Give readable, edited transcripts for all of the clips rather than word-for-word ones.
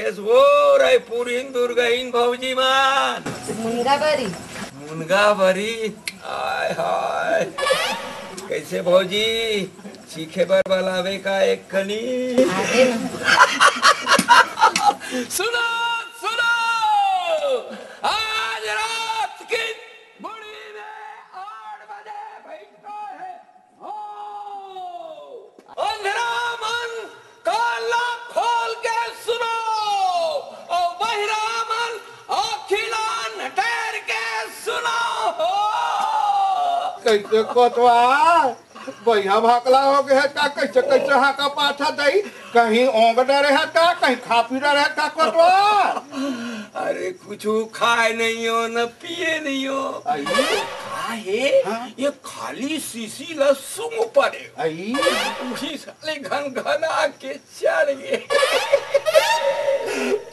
देखेस वो रायपुर इंदूर गईन भौजी मान मुनगा भरी आय हाय कैसे भौजी सीखे बर बलावे का एक कनी सुनो सुनो आज रात की बुढ़ी में 8 बजे बैठता है अंधेरा मन काला खोल के सुनो और बहिरा मन अखिला नटेर के सुनो कैसे कोतवा भैया भाकला हो गया का कैसे कैसे हाका पाछा दई कहीं ओंग डरे है का कहीं खा पी रहे का कोतवा अरे कुछ खाए नहीं हो न पिए नहीं हो काहे ये खाली शीशी लसूम पड़े उसी साले घन घन आके चढ़ गए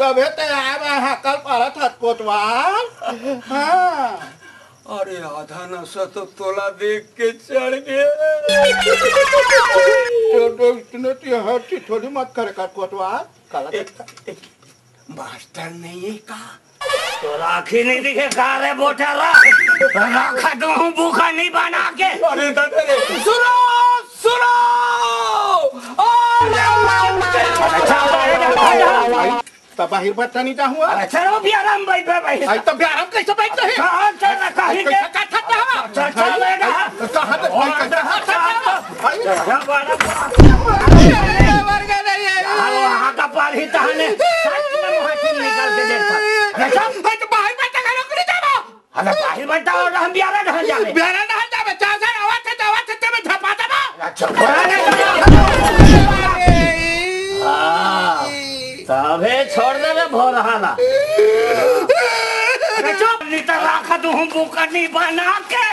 तबे ते आवा हाकल पारा था कोतवा हां अरे आधा नशा तो तोला देख के चढ़ गए तो इतने हर थोड़ी मत करे कर कोतवा काला मास्टर नहीं है का तो राखी नहीं दिखे का रे बोठा रखा तो हूँ भूखा नहीं बना के अरे दादा रे सुनो सुनो बाहर बच्चा नहीं हुआ चलो बियाराम भाई भाई आई तो बियाराम कैसे बैठते हैं कहां चल कहीं के चलेगा कहां तक वहां का पार ही तहने निकाल के देखा तो बाहर बैठा करो कर जाओ अरे बाहर बैठा और हम बियारा नहीं जावे बियारा नहीं जावे चाचा आवाज से में धपा देबा तबे छोड़ देबे भोरहाला अरे चुप नहीं तो राखा तू हम बुका नहीं बना के